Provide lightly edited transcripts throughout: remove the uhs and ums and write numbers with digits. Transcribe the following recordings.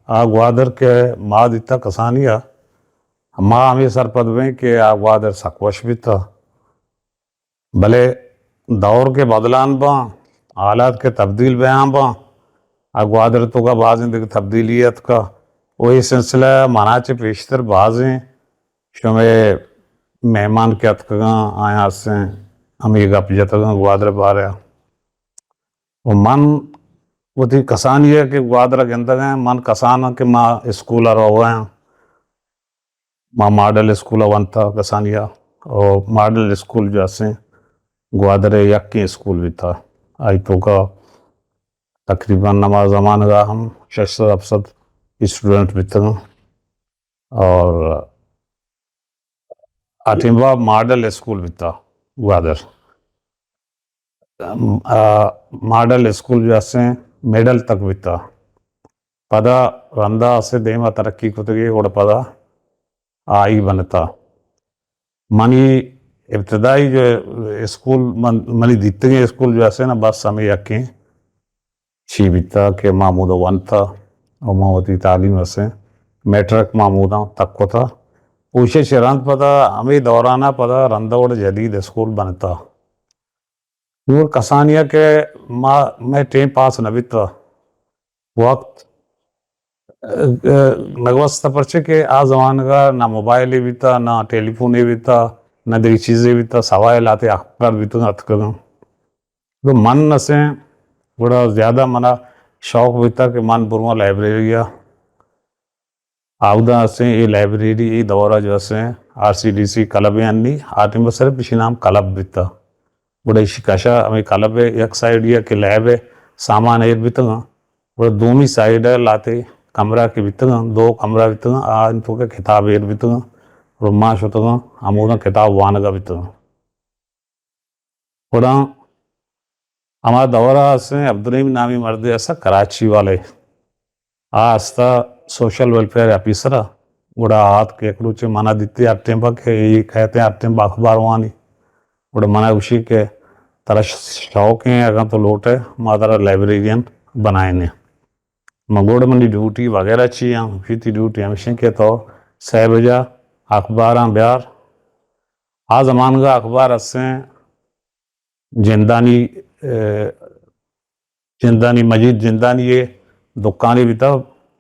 आ ग्वादर के माद इतना कसानिया माँ हमें सर पदवे के आ ग्वादर सकवश भी था भले दौर के बदलान बा हालात के तब्दील बयां बा आ ग्वादर तो का बाज़ जिंदगी तब्दीलियत का वही सिलसिला मनाचे पेशतर बाज़ें शुमे मेहमान के अतकगा आया से हम ये गप जतगा ग्वादर बारे वो मन वो थी कसान ये कि ग्वादर गेंदग हैं मन कसान के माँ स्कूल रहो हैं माँ मॉडल स्कूल वंता कसानिया और मॉडल स्कूल जैसे ग्वादर यक्की स्कूल भी था आई तो का तकरीबन नमाज जमान का हम 600 स्टूडेंट भी थे और आठिम्बा मॉडल स्कूल भी था ग्वादर मॉडल स्कूल जैसे मेडल तक भी था पदा रंदा से देमा तरक्की कुतगी और पदा आई बनता मनी इब्तदाई जो स्कूल मनी दिते स्कूल जो ऐसे ना बस समय यके शी बिता के मामूदा वन था और मावती तालीम वैसे मैट्रिक मामूदा तक को था उसे शरांत पता हमें दौराना पता रंदौड़ जदीद स्कूल बनता वो कसानिया के माँ मैं टेम पास न बिता वक्त नगवस्ता परचे के आ जमान का ना मोबाइल भी था ना टेलीफोन भी था ना देरी चीज़ें भी था सवाल लाते अखबार भी तो अतकगा तो मन न से बड़ा ज़्यादा मना शौक भी था कि मन बुरमा लाइब्रेरी आवदा से ये लाइब्रेरी ये दौरा जो से RCDC क्लब यानी आते में सिर्फ इसी नाम क्लब भी था बड़ा शिकाशा हमें क्लब है एक साइड ये कि लैब है सामान है भी था बड़ा दोनों साइड है लाते कमरा के भीतर 2 कमरा भीतर आ इनको के किताब एर भीतर रुमाश होता अमूदा किताब वान का भीतर बड़ा हमारा दौरा से अब्दुल नामी मर्द ऐसा कराची वाले आस्ता सोशल वेलफेयर ऑफिसर बड़ा हाथ के रुचि मना दिते अटेम्बा के ये कहते हैं अटेम्बा अखबार वानी बड़ा मना उसी के तरह शौक है अगर तो लोट है मादरा लाइब्रेरियन बनाए ने मगोड़ मंडी ड्यूटी वगैरह चाहिए फिर ड्यूटी हमेशा के तो 6 बजे अखबार ब्यार आ जमान का अखबार असें जिंदानी जिंदानी मजीद जिंदानी ये दुकानी भी था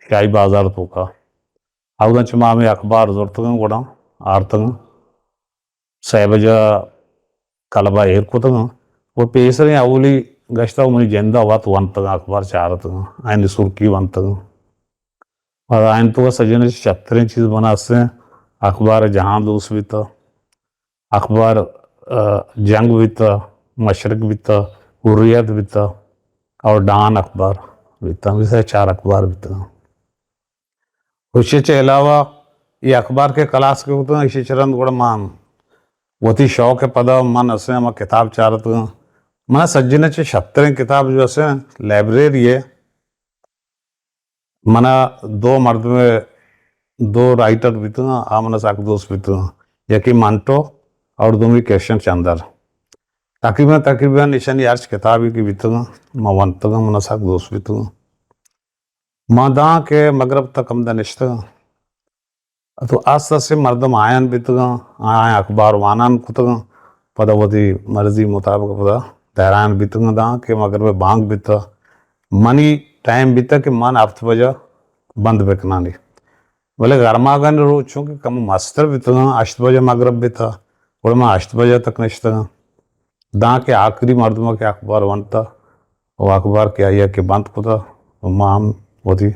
शाही बाजार तो का अवगन चमा में अखबार जरूरत गोड़ा आरतंग 6 बजे कलबा एर को वो पेसर अवली गश्ता मुझे जिंदा हुआ तो वन तक अखबार चारत आयन सुर्खी वन तक और आयन तो सजन 76 चीज़ बना से अखबार जहां दोस्त भी था अखबार जंग भी था मशरक भी था हुर्रियत भी था और डान अखबार भी था वैसे 4 अखबार भी था उसके अलावा ये अखबार के क्लास के होते हैं इसी चरण गुड़ मान वती शौक है पदा मन असे हम किताब चारत मैं सज्जन 76 किताब जो है लाइब्रेरी है मना 2 मर्द में 2 राइटर भी तो आमना साक दोस्त भी तो यकी मांटो और दोनों क्वेश्चन चंदर तकरीबन निशानी यार किताब की भी तो मवंत मना साक दोस्त भी तो मादा के मगरब तक हम दनिश्त तो आस्ता से मर्दम आयन भी तो आया अखबार वानन कुत पदवती मर्जी मुताबिक पदा तहरान बीतूंगा दा के मगर में बांग बीता मनी टाइम बीता कि मन हफ्त बजा बंद बेकना नहीं बोले गर्मा गन रोचूं कि कम मास्टर बीतूंगा 8 बजे मगरब बीता और मैं 8 बजे तक निश्ता दा के आखिरी मर्दमा के अखबार बनता और अखबार के आइया के बंद होता तो माँ होती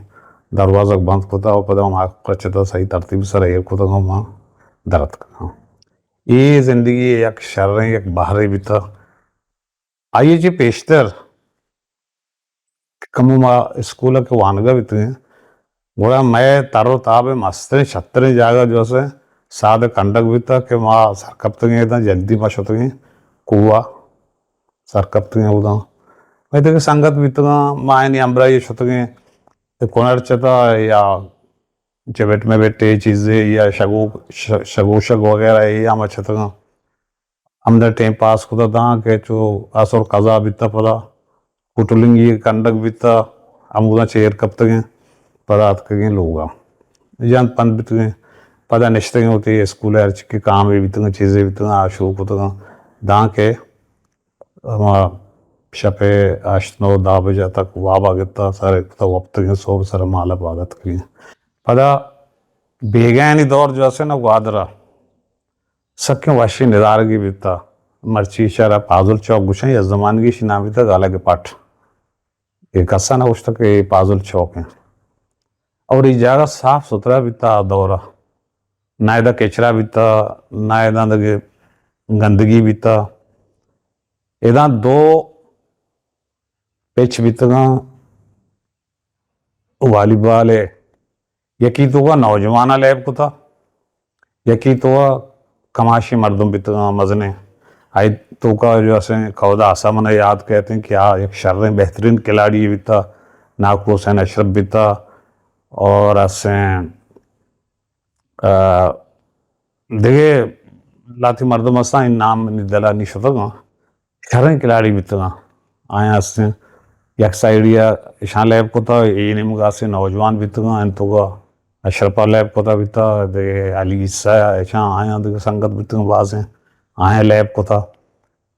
दरवाजा बंद होता और पता हम आँख सही तरतीब से रही खुदा माँ दर्द का ये जिंदगी एक शर एक बाहरी बीता आइए जी पेशतर कमुमा स्कूल के वानगा भी हैं बोला मैं तारो ताब मस्तर 76 जागा जो से साद कंडक भी था कि माँ सरकप था जल्दी माश होते कुआ सरकप होता मैं तो संगत भी तो माँ नहीं अम्बरा ये होते कोनर चता या चबेट में बैठे चीज़ें या शगोशक वगैरह या मच्छता अंदर टाइम पास होता था कि जो आसर कज़ा बीता पड़ा कुटुलिंगी कंडक बीता अमुदा चेयर कब तक पदार्थ के लोग जान पन बितगे पदा निश्चित होती स्कूल के काम भी बितगे चीज़ें बितगे आशोक होता दाँ के शपे अश्नो 10 बजे तक वाबा गिता सारे वक्त सोब सर माला बागत की पदा बेगैनी दौर जो है ना वादरा सक्यों वाशी निदारगी बिता मर्ची शरा पाजुल चौक गुशा या जमानगी शिना बिता गाला के पाठ एक ऐसा ना उस तक पाजुल चौक है और ये जगह साफ सुथरा बिता दौरा ना इधर कचरा बिता ना इधर गंदगी बिता इधर 2 पिच बितगा वॉलीबॉल है यकी तो का नौजवान लैब को था यकी तो कमाशी मर्दों बितगा मजने आई तो का जो ऐसे खौदा आसा मना याद कहते हैं कि एक शर्र बेहतरीन खिलाड़ी बिता नाकू हुसैन अशरफ बिता और ऐसे देखे लाती मर्दों मसा इन नाम निदला नहीं शतगा शर्र खिलाड़ी बितगा आया ऐसे एक साइड या ईशान लैब को था ये नहीं मुगा से नौजवान बितगा इन तो का अशरफा लैब को था बिता दे अली ईसा ऐसा आया दे संगत बितगा बाज हैं आया लैब को था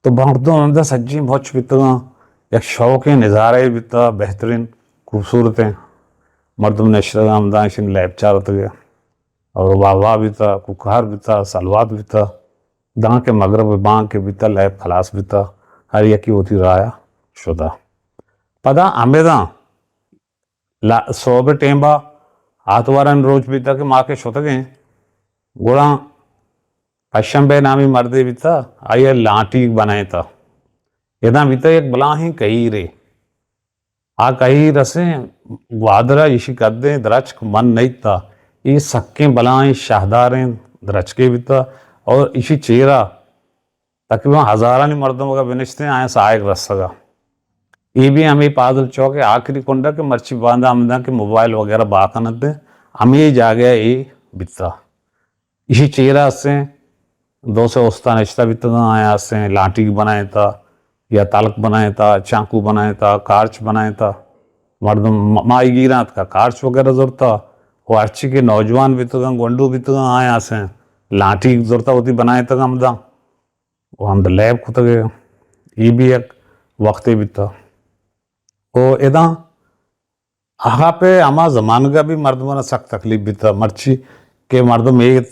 तो मर्दों अंदर सज्जी बहुत बितगा एक शौक है नज़ारे बिता बेहतरीन खूबसूरत हैं मर्दों ने आमदाशिन लैब चारत गया और वाह बिता कुकार बिता सलवात बिता दाँ के मगरब बाँ के बिता लैब खलास बिता हर यकी होती राया शुदा पदा आमेदा सोबे टेम्बा आतवारन रोज बिता के माँ के शुत गए गोड़ा पश्चिम बे नामी मर्दे बिता आइए लाठी बनाए था यदा बिता एक बला ही कही रे आ कही रसे वादरा इसी कदे द्रच मन नहीं था ये सक्के बलाएं शाहदारें द्रच के बिता और इसी चेहरा तकरीबन हजारा नहीं मर्दों का बिनिश्ते आए सहायक रसगा ये भी हमें पादल चौक आखिरी कुंडा के मर्ची बांधा आमदा के मोबाइल वगैरह बाकनते हमें जा गया ये बिता इसी चेहरा से 200 उस्ता निश्ता बिता आया से लाठी बनाया था या तालक बनाया था चाकू बनाया था कार्च बनाया था मर्दम माई गिरात का कार्च वगैरह जरूरत था वो अर्ची के नौजवान बितगा गोंडू बितगा आया से लाठी जरूरत होती बनाए तक हमदा वो हम लैब खुद गए ये भी एक वक्त बिता तो इदा आहा पे आमा जमान का भी मर्दों ने सख्त तकलीफ बिता मर्ची के मर्दों में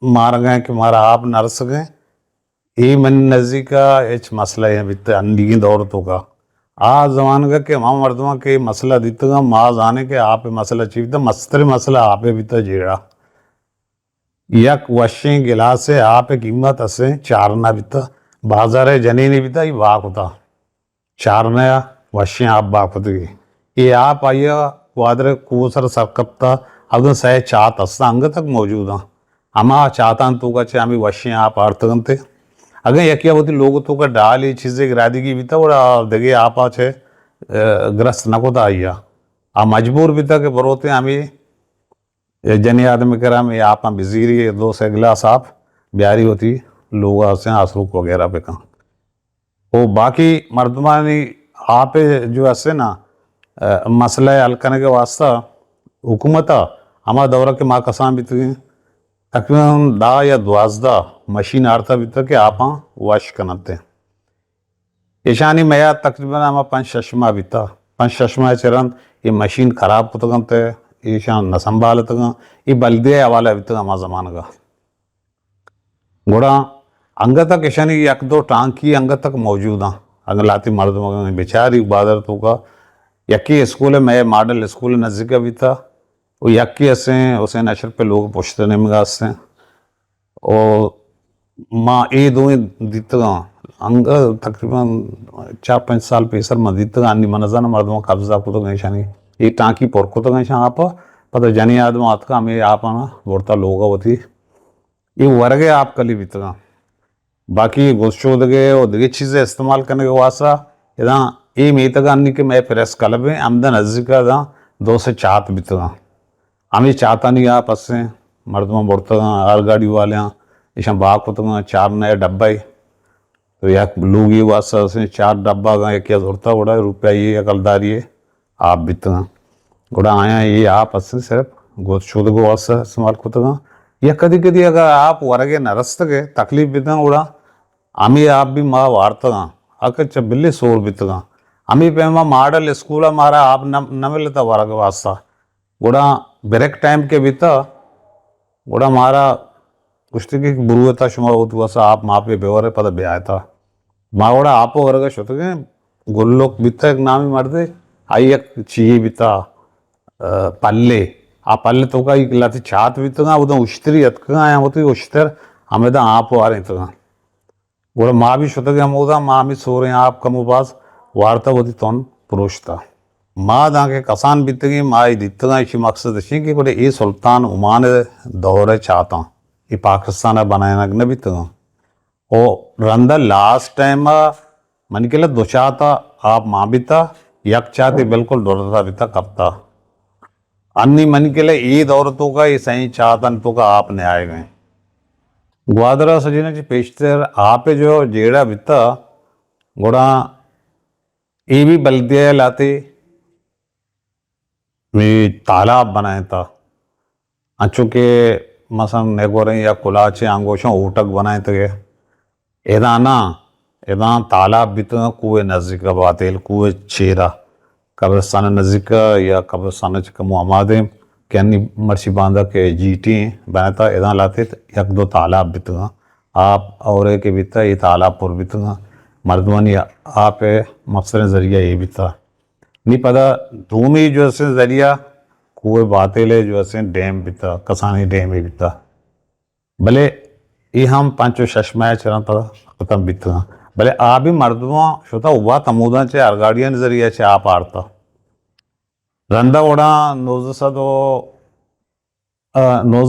मार गए कि मारा आप नर सकें ये मन नज़ी का एच मसला है बिता नींद औरतों का आ जमान का के माँ मर्दों के मसला दिता माँ जाने के आप मसला चीज मस्तर मसला आप बिता जेड़ा यक वशे गिलास से आप कीमत असे चारना बिता बाजार जनी नहीं बिता ये बाक होता चारना वशे आप बाक होती ये आप आइया वादर कोसर सरकप्ता अब सह चात अस्ता अंग तक मौजूद हाँ हमा चाहता तो का चे हमें वशे आप अर्थगंते अगर यकिया होती लोग तो का डाल ये चीज़ें गिरादी की बीता और देखे आप आछे ग्रस्त न को आइया आ मजबूर बीता के बरोते हमें जनी आदमी करा में आप बिजीरी 2 से गिलास आप ब्यारी होती लोग से आसरूक वगैरह पे कहाँ वो बाकी मर्दमानी आप जो ऐसे ना मसला हल करने के वास्ता हुकूमत हमारा दौरा के माँ कसां बीत गए तकरीबन 10 या 12 मशीन आरता बीता के आप वाश करते ईशानी मैं तकरीबन हम 5-6 बीता 5-6 चरण ये मशीन खराब होते ईशान न संभाल तक ये बल्दे हवाला बीता हमारा जमान का घोड़ा अंग तक ईशानी 1-2 टांकी अंग तक मौजूद हाँ अगर लाती मर्द बेचारी बादर तो का यकी स्कूल है मैं मॉडल स्कूल नज़दीक भी था वो यकी ऐसे हुसैन अशरफ पे लोग पूछते नहीं मगा से और माँ ये दो दिता अंग तकरीबन 4-5 साल पेसर में दिता अन्नी मनजाना मर्दों कब्जा को तो गैशानी ये टाँकी पोर को तो गैशा आप पता जनी आदम आत का हमें आप आना बोलता लोग होती ये वर्गे आप कली बीतगा बाकी गोशो दगे और दगे चीज़ें इस्तेमाल करने के वास्ता इदा ये मीतगा अन्नी के मैं प्रेस कलब है आमदन नज़दीका दा 2 से 4 बीतगा हमें चाहता नहीं आप अससे मर्दों बोलता हर गाड़ी वाले ऐसा बाक होता 4 नए डब्बा ही तो या लोग ये वास्ता से 4 डब्बा का क्या जरूरत उड़ा रुपया ये अकलदारी है आप बीतगा गोड़ा आया ये आप असल सिर्फ गो शुद्ध गोवास इस्तेमाल करता या कदी कदी अगर आप वरगे नरस्तगे तकलीफ बिता उड़ा आमी आप भी माँ वार्ता अगर बिल्ली सोर बितगा आमी पेमा मॉडल स्कूल मारा आप न मिलता वरग वास्ता गोड़ा ब्रेक टाइम के बीता गोड़ा मारा कुश्ती की बुरुता शुमा होती वसा आप माँ पे बेवरे पद ब्याह था माँ गोड़ा आप वरग शोतगे गोल्लोक बीता एक नामी मर्दे आई एक चाहिए बीता पल्ले आ पल्ले तो का इलाती छात बीतगा उधर उश्तरी अतका आया होती उश्तर हमें तो आप वारे तगा गोड़ा माँ भी शोतगे हम उधर माँ भी सो रहे हैं आप कम उपास वार्ता होती तौन पुरुष था माँ दाके कसान बीतगी माँ दितगा इसी मकसद इसी कि गोड़े ये सुल्तान उमान दौरे चाहता ये पाकिस्तान बनाया न बीतगा ओ रंदा लास्ट टाइम मन के लिए दो चाहता आप माँ बीता यक चाहती बिल्कुल डरता बीता कपता अन्नी मन के लिए ईद औरतों का ये सही चाहतन तो का आपने आए गए ग्वादरा सजीना जी पेशतर आप जो जेड़ा बीता गोड़ा ये भी बल्दिया लाते भी तालाब बनाए था अच्छो के मसन नेगोरे या कुलाचे आंगोशों ऊटक बनाए थे एदाना एदा तालाब बीता कुएं नज़दीक बातेल कुएं चेरा कब्रस्तान नज़दीक या कब्रस्तान कमो आमादे कैनी मर्ची बांधा के जीटी बनाता एदा लाते एक दो तालाब बीतगा आप और के बीता ये तालाब पर बीतगा मर्दवानी आप मकसद जरिया ये बीता नहीं पता धूमी जो है जरिया कुएं बातेले जो है डैम बीता कसानी डैम ही बीता भले ये हम पांचों शशमाया चरण पर खत्म बीतगा भले आ भी मर्दवा शोता उबा तमुदा चे अरगाड़ियन जरिया चे आप आड़ता रंदा ओड़ा नोज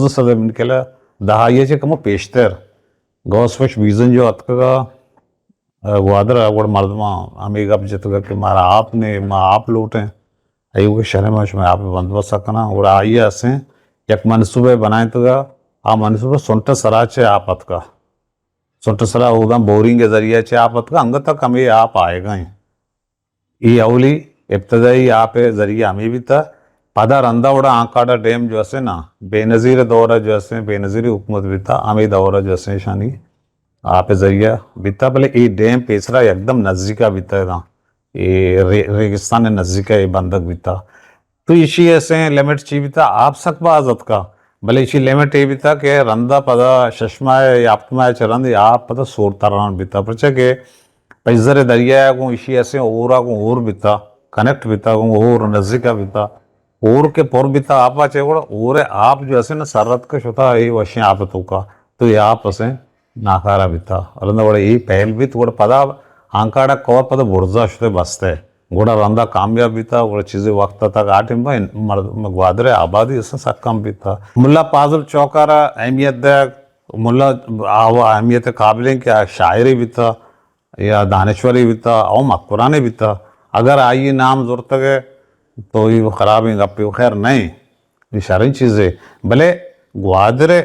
सद मिनकेला दहाये चे कमो पेशतर गौसफश बीजन जो अतका ग्वादरा वोड़ मर्दवा हमें गप जतगा कि मारा आपने माँ आप लौटे अयो के शहर में आप बंदोबस्त सकना और आइए असें एक मनसूबे बनाए तगा आ मनसूबे सुंट सराचे आप अतका सुंट सरा उदा बोरिंग के जरिए चे आप अतका अंग तक हमें आप आएगा ये अवली इब्तदाई आप जरिए हमें भी था पदा रंदा उड़ा आंकाड़ा डैम जो है ना बेनज़ीर दौरा जो है बेनज़ीर हुकूमत भी था हमें दौरा जो है शानी आप जरिया बीता भले ये डैम पेसरा एकदम नज़दीका बीता था ये रेगिस्तान नज़दीका ये बंदक बीता तो इसी ऐसे लिमिट ची बीता आप सकबा आजत का भले इसी लिमिट ये बीता कि रंदा पदा शशमाए या आपमाए चरंद या आप पता सोर तरान बीता पर के पैजर दरिया को इसी ऐसे और बीता कनेक्ट बीता और नज़दीका बीता और के पोर बीता आप आचे और आप जो ऐसे ना सररत का शोता ये वशी आप तो ये आप ऐसे नाकारा बीता और ये पहल भी थोड़ा पदा आंकाड़ा कवर पदा बुर्जा शुते बसते गोड़ा रंदा कामयाब बीता गोड़ा चीज़ें वक्त तक आटे में ग्वादरे आबादी ऐसा सक्कम बीता मुल्ला पाजुल चौकारा अहमियत दे मुल्ला अहमियत काबिलें क्या शायरी बीता या दानेश्वरी बीता और मकुराने बीता अगर आइए नाम ज़रूरत है तो ये ख़राब ही गप्पी खैर नहीं ये सारी चीज़ें भले ग्वादरे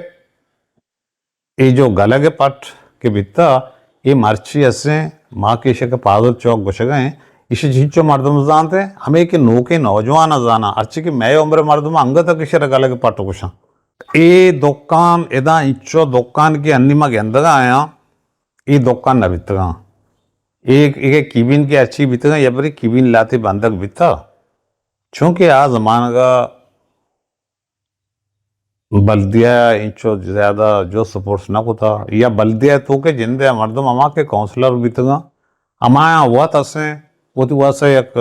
ये जो गले के पट के बीता ये मर्ची ऐसे माँ के इशे के पागल चौक घुस गए इसे झींचो मर्दम जानते हमें कि नौके नौजवान जाना अच्छी कि मैं उम्र मर्दम अंग तक इसे गले के पट घुसा ये दुकान एदा इंचो दुकान की अन्नी में गेंदगा आया ये दुकान न बीतगा एक किबिन की अच्छी बीतगा या बरी किबिन लाते बंधक बीता चूंकि आ जमाना का बल्दिया इंचो ज़्यादा जो सपोर्ट्स ना होता या बल्दिया तो के जिंदे मर्दम अमा के काउंसलर बीतगा अमाया हुआ तसे वो तो वैसे एक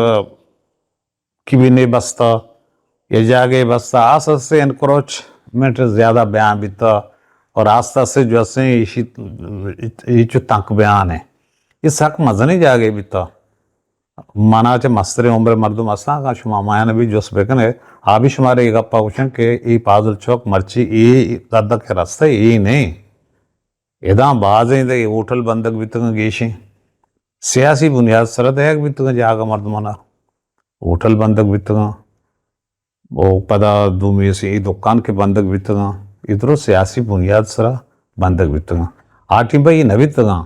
किबिने बसता ये जागे बसता आस से इनक्रोचमेंट ज़्यादा बयान बीता और आस्ता से जो से ये जो तंक बयान है ये सक मजा नहीं जागे बीता माना चे मस्तरे उम्र मर्दम असा का शुमा माया ने भी जोस बेकन है आ भी शुमारे एक गप्पा क्वेश्चन के ये पाजुल चौक मर्ची ये गद्दा के रास्ते ये नहीं एदा बाज है होटल बंदक बीतगा गेशी सियासी बुनियाद सरद है बीतगा जागा मर्दमाना होटल बंदक बीतगा वो पदा दूमी से ये दुकान के बंदक बीतगा इधरों सियासी बुनियाद सरा बंदक बीतगा आठी भाई न बीतगा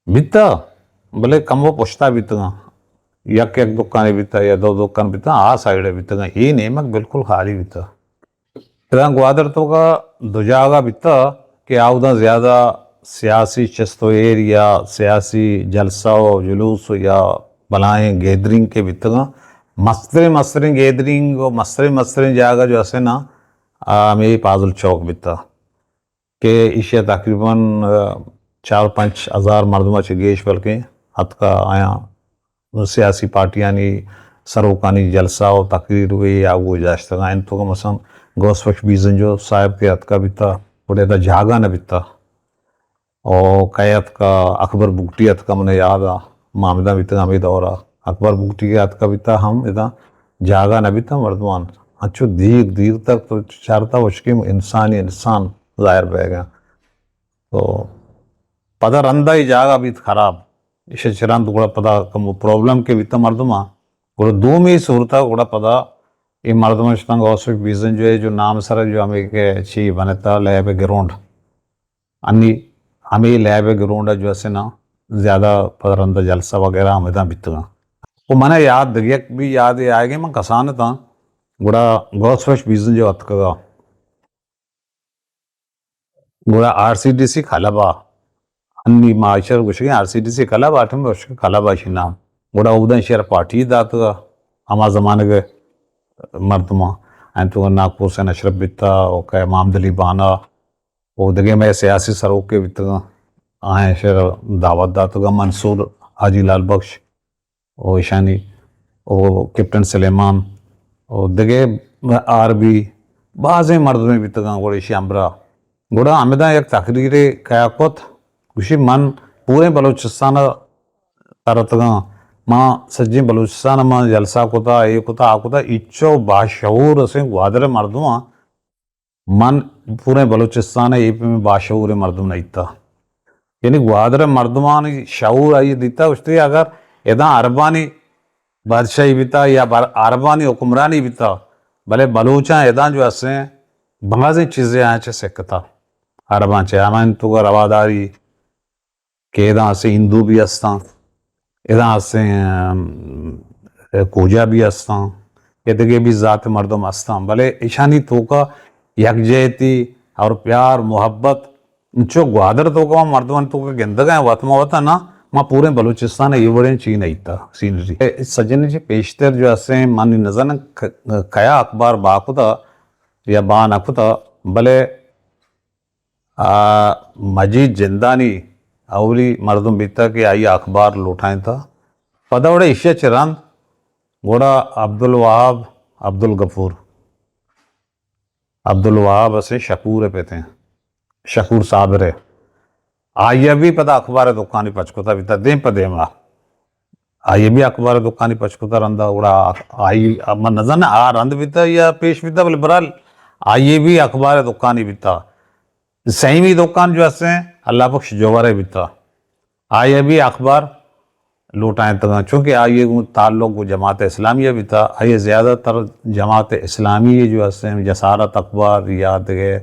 बीता भले कम वो पुछता बीतगा यक एक दुकान बीता या दो दुकान बीता आ साइड बीता ये नेमक बिल्कुल खाली बीता इतना ग्वादर तो का दुजागा बीता कि आउदा ज़्यादा सियासी चस्तोर या सियासी जलसा जुलूस या बलाएं गैदरिंग के बीता मस्तरे गैदरिंग और मस्तरे जागा जो ऐसे ना मेरी पाजुल चौक बीता के इसे तकरीबन 4-5 हज़ार मरदमा गेश बल्कि हद का आया सियासी पार्टियाँ सरोकानी जलसा और तकरीर हुई या वो जाश्ता आइन तो मसन गौसफश बीजन जो साहब के हद का बीता थोड़े दा जागा न बीता और कैत का अकबर बुगटी हद का मैंने याद आ मामदा बीता हमें दौरा अकबर बुगटी के हद का बीता हम इतना जागा न बीता मर्दमान अच्छो धीर तक तो चारता उसकी इंसान जाहिर बह गया तो पता रंदा ही जागा भी खराब इसे चिरान तो पता कम प्रॉब्लम के बीता मर्दमा और दो में ही सूरता गुड़ा पता ये मर्दमा शतंग औसफ बीजन जो है जो नाम सर जो हमें के ची बनता लैब ग्राउंड अन्नी हमें लैब ग्राउंड जो ऐसे ना ज़्यादा पता रंदा जलसा वगैरह हमें था बीतगा वो मैंने याद दरियक भी याद आएगी मैं कसान था गुड़ा गौसफश बीजन जो अतका गुड़ा आरसीडीसी खलाबा अन्नी माशर कुछ आरसीडीसी खलाबा आठम वर्ष का खलाबा नाम गुड़ा उदन शहर पार्टी दात हमा जमाने के मर्दमा एन तो नागपुर से नशरफ बिता और क्या मामदली बाना वो दगे में सियासी सरोक के बिता आए शहर दावत दात मंसूर हाजी लाल बख्श और ईशानी और कैप्टन सलेमान और दगे आरबी बाज़ मर्द में बिता गुड़ा श्यामरा गुड़ा आमदा एक तकरीर कयाकोत उसी मन पूरे बलूचिस्तान तरतगा माँ सज्जी बलूचिस्तान माँ जलसा कोता ये कोता आकोता इच्छो बाशऊर से ग्वादर मर्दुआ मन पूरे बलूचिस्तान ये में बाशऊर मर्दुम नहीं था यानी ग्वादर मर्दुमान शऊर आई दीता उससे अगर यदा अरबानी बादशाही बीता या अरबानी हुक्मरानी बीता भले बलूचा यदा जो ऐसे बाज़ चीज़ें आए चे सकता अरबा चे आमान तो रवादारी के यदा से हिंदू भी अस्ता यदा से कोजा भी अस्ता ये भी ज़ात मर्दम अस्ता भले ईशानी तो का यकजहती और प्यार मोहब्बत जो ग्वादर तो का मर्दमन तो का गंदगा वतमा होता ना माँ पूरे बलूचिस्तान ये बड़े ची नहीं था सीनरी सजन जी पेशतर जो ऐसे मानी नजर न कया अखबार बाकुता या बान अकुता भले मजीद जिंदानी अवली मर्दम बीता के आई अखबार लौटाए था पदवड़े इश्या चिरान गोड़ा अब्दुल वहाब अब्दुल गफूर अब्दुल वहाब से शकूर पे थे शकूर साबरे आइए भी पता अखबार दुकानी पचकोता बीता दे पदे मा आइए भी अखबार दुकानी पचकोता रंदा उड़ा आई अब नजर न आ रंद बीता या पेश बीता बोले बराल आइए भी अखबार दुकानी बीता सही भी दुकान जो ऐसे अल्लाह बख्श जोवारे बीता आइए भी अखबार लौटाएं तक चूँकि आइए ताल्लुक वो जमात इस्लामिया भी था आइए ज़्यादातर जमात इस्लामी जो ऐसे जसारत अखबार याद के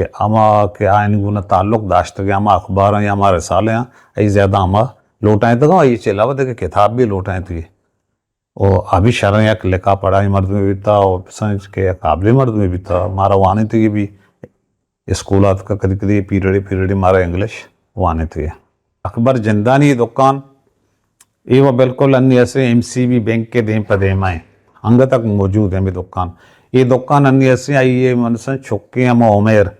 अमा के आइन गुना ताल्लुक दाश्त के अमा अखबार या हमारे रिसाले हैं आई ज़्यादा अमा लौटाएं तक ये चलावा देखे किताब भी लौटाएं थी और अभी शरण या लिखा पढ़ाई मर्द में भी था और समझ के काबिल मर्द में भी था हमारा वाने थे भी स्कूल का कभी कभी पीरियड हमारा इंग्लिश वाने थे अकबर जिंदानी दुकान ये वो बिल्कुल अन्य ऐसे MCB बैंक के दें पदेमाएँ अंग तक मौजूद है मेरी दुकान ये दुकान अन्य ऐसे आई ये मनसन चौके हमें उमेर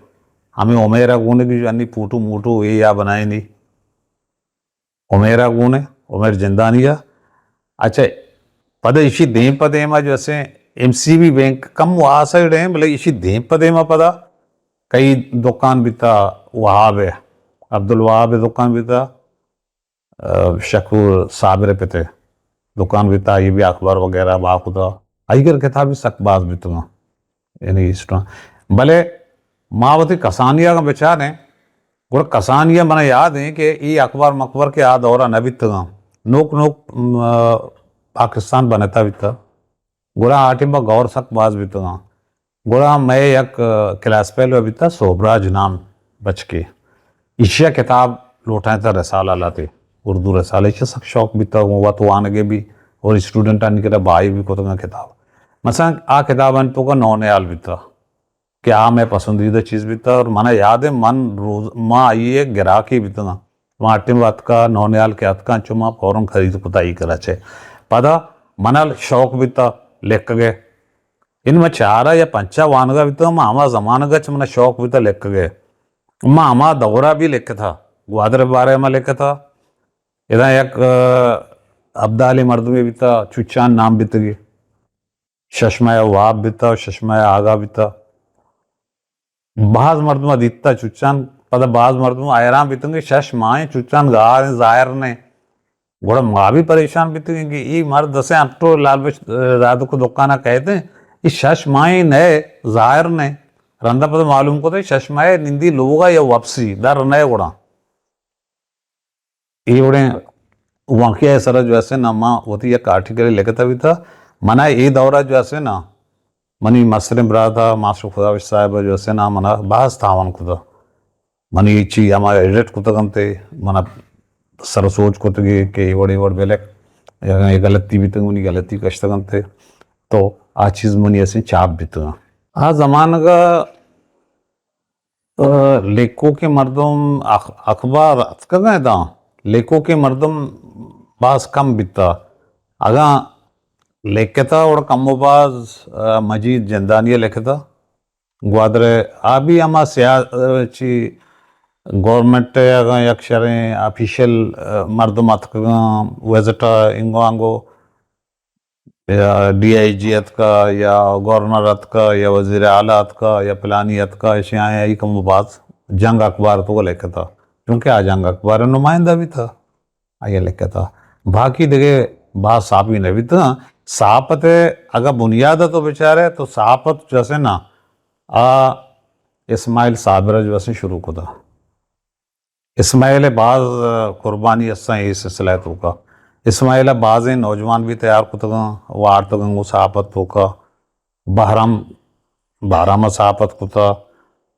गुने की जो अन्य फूटू मूटू ये या बनाए नहीं उमेरा गुने उमेर जिंदानिया अच्छा पद इसी दें पदेमा जो ऐसे MCB बैंक कम वहाँ साइड हैं बोले इसी दें पदेमा पदा कई दुकान भी था वहाब है अब्दुल वहाब दुकान भी था शकूर साबरे पे थे दुकान भी था ये भी अखबार वगैरह बाखुदा आई कर किताब भी सकबाज भी तुम यानी इस तरह भले मावती कसानिया का बेचार है गुड़ कसानिया मैंने याद है कि ये अखबार मकबर के याद और नबी तगा नोक पाकिस्तान बनता भी था गुड़ा आटिम्बा गौर सकबाज भी तगा गुड़ा मैं एक क्लास पहले भी था सोबराज नाम बच के इशिया किताब लौटाए था रसाला लाते उर्दू रसाले सक शौक भी था हुआ तो आने के भी और स्टूडेंट आने के भाई भी को तो किताब मसा आ किताब अन तो का नौनियाल भी था कि आ मैं पसंदीदा चीज़ भी था और मना याद है मन रोज माँ आई है गिराकी भी था वहाँ अट्टिम बात का नौनियाल के हथ का चुमा फौरन खरीद पुताई करा छे पता मना शौक भी था लिख गए इनमें चारा या पंचा वानगा भी था मामा जमान गच मना शौक भी था लिख गए मामा दौरा भी लिखा था ग्वादर बारे में लिखा था इधर एक अब्दाली मर्द में भी था चुचान नाम भी तगी शशमाया वाब भी था शशमाया आगा भी था बाज मर्द में दिखता चुचान पता बाज मर्द में आयराम भी तंगे शश माए चुचान गार जायर ने गोड़ा माँ भी परेशान भी तंगे कि ये मर्द दसे अट्टो लाल बच रात को दुकाना कहते हैं ये शश माए नए जायर ने रंदा पता मालूम को तो शश माए निंदी लोगा या वापसी दर नए गोड़ा ये बड़े वाकया है सर जो ऐसे ना माँ होती एक आर्टिकल लिखता भी था मना ये दौरा जो ऐसे ना मनी मसरे बरा था मास्टर खुदा साहब जो ऐसे ना मना बास था वन खुदा मनी ची हमारे एडिट कुछ करते मना सर सोच को तो कि बड़े बड़े बेलेक ये गलती भी तो उन्हीं गलती कष्ट करते तो आज चीज़ मनी ऐसे चाप भी तो आज जमाना का लेखों के मर्दम अखबार कहाँ था लेखों के मर्दम बास कम बिता आगा लेखता और कमोबाज मजीद जंदानिया लेखता ग्वादरे अभी हमा ची गवर्नमेंट अगर अक्षरें ऑफिशियल मर्दम अतका वेजटा इंगो आंगो DIG का या गवर्नर का या वजीर आला का या पिलानी का ऐसे आए ही कमोबाज जंग अखबार तो लेखता क्योंकि आ जंग अखबार नुमाइंदा भी था आइए लिखता बाकी देखे बात सापी नहीं भी था सापत अगर बुनियाद तो बेचारे तो सापत जैसे ना आ इस्माइल साबिर जो ऐसे शुरू को था इस्माइल बाज कुर्बानी असा ये सिलसिला तो का इस्माइल बाज नौजवान भी तैयार को तो वार तो गंगो सापत तो का बहरम बारामा सापत को था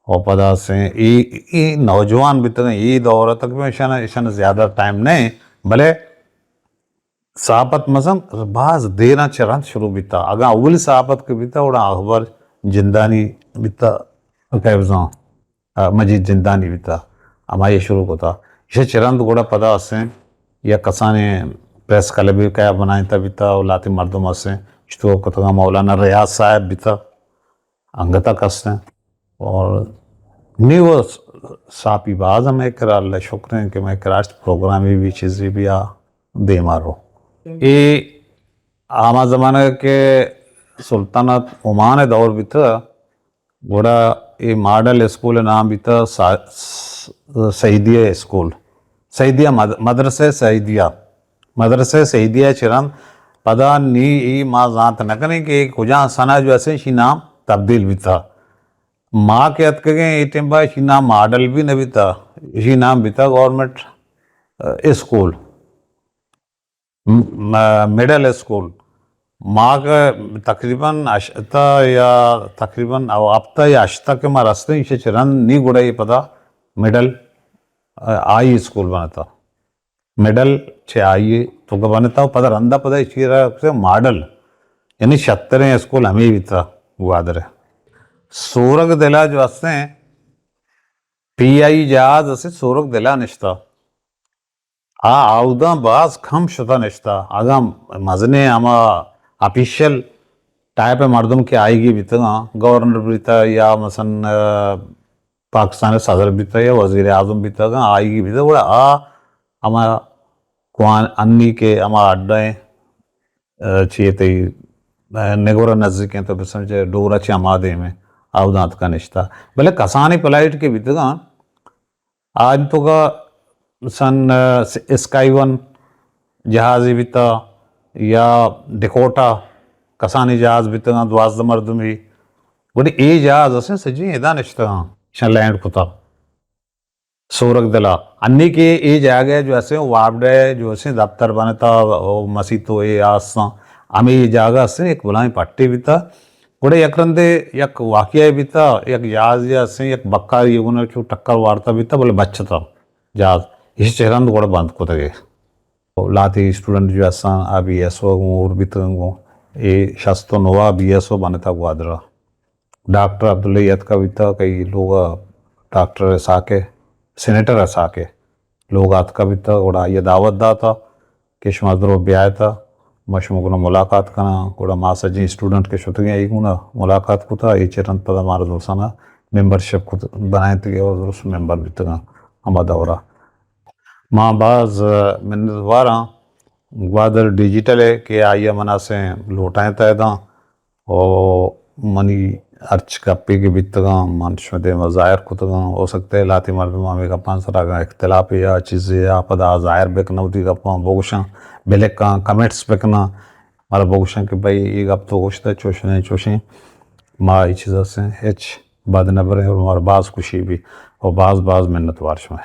और पदा से ये नौजवान भी तो ये दौर तक में ईशान ज़्यादा टाइम नहीं भले सापत मसम बाज देना चरण शुरू बीता अगर अव्वल सापत के बीता और अखबार जिंदानी बीता कह मजीद जिंदानी बीता हमारे शुरू को था इसे चरण गोड़ा पदा से या कसाने प्रेस कल भी क्या बनाए था बीता और लाती मर्दों से तो कतगा मौलाना रियाज साहब बीता अंगता कसने और नहीं वो सापी बाज हमें करा अल्लाह शुक्र है कि मैं राष्ट्र प्रोग्राम भी चीज़ें भी आ दे मारो ये आमा ज़माने के सुल्तानत ओमान दौर भी था गोड़ा ये मॉडल स्कूल नाम भी था सईदिया स्कूल सईदिया मदरसे सईदिया चिरन पदा नी ई माँ जात न करें कि कुजा सना जो ऐसे शी नाम तब्दील भी था माँ के हथ के टिम्बा शी नाम मॉडल भी न भी था शी नाम भी था गवर्नमेंट स्कूल मिडल स्कूल माँ का तकरीबन अश्ता या तकरीबन आफ्ता या अश्ता के माँ रास्ते इसे चरण नी गुड़ा ये पता मिडल आई स्कूल बनता मिडल छे आई तो का बनता पता रंदा पता इसी मॉडल यानी 76 स्कूल हमें भी था ग्वादर सूरग दिला जो हंसते PI जहाज असे सूरग दिला निश्ता आउदा बाज खम शुदा निश्ता आगा मजने आमा ऑफिशियल टाइप मर्दम के आएगी भी था गवर्नर भी था या मसन पाकिस्तान सदर भी था या वजीर आजम भी था आएगी भी था बड़ा हमारा कुआन अन्नी के हमारा अड्डाएँ चाहिए थे नेगोरा नज़दीक हैं तो फिर समझे डोरा चे आमादे में आउदात का निश्ता भले कसानी पलाइट के भी था आज तो का सन स्काई-1 जहाज़ी भी था या डिकोटा कसानी जहाज भी था द्वाज़ मर्दमी बड़ी ए जहाज असे सजी इदा निश्ता शन लैंड को था सूरग दिला अन्नी के ए जागे जो ऐसे वापडे जो ऐसे दफ्तर बनता मसीह तो ये आसा हमें ये जागा से एक बुलाई पट्टी भी था बड़े यकरंदे यक वाकया भी था एक जहाज या से एक बक्का ये टक्कर वार्ता भी था बोले बच्चा था जहाज इस चेहरा गोड़ा बंद को थे लाती स्टूडेंट जो असा अभी एसओ और भी तो ये शस्तो नोवा बी एसओ बनता ग्वादरा डॉक्टर अब्दुल्ला का भी था कई लोग डॉक्टर साके सेनेटर साके लोग आत का भी था और ये दावत दा था कि शुमादरो ब्याह था मशमुगना मुलाकात करना कोड़ा मासा जी स्टूडेंट के शुतगे आई गुना मुलाकात को था ये चरण पद हमारा दोस्ताना मेंबरशिप को बनाए थे और उस मेंबर भी था हमारा दौरा माँ बाज मैंने दोबारा ग्वादर डिजिटल है कि आइए मना से लौटाए तय था और मनी अर्च कप्पी के बितगा मनशुदे मज़ाहिर कुतगा हो सकते हैं लाती मर्द मामे का पांच सरा का इख्तिलाफ या चीज़ें आपदा ज़ाहिर बेकना होती का पां बोगशा बेलेक का कमेंट्स बेकना मारा बोगशा कि भाई ये गप तो गोश्त चोशे माँ ये चीज़ से हेच बाद नबरे और मारा बाज खुशी भी और बाज मेहनत वार्श में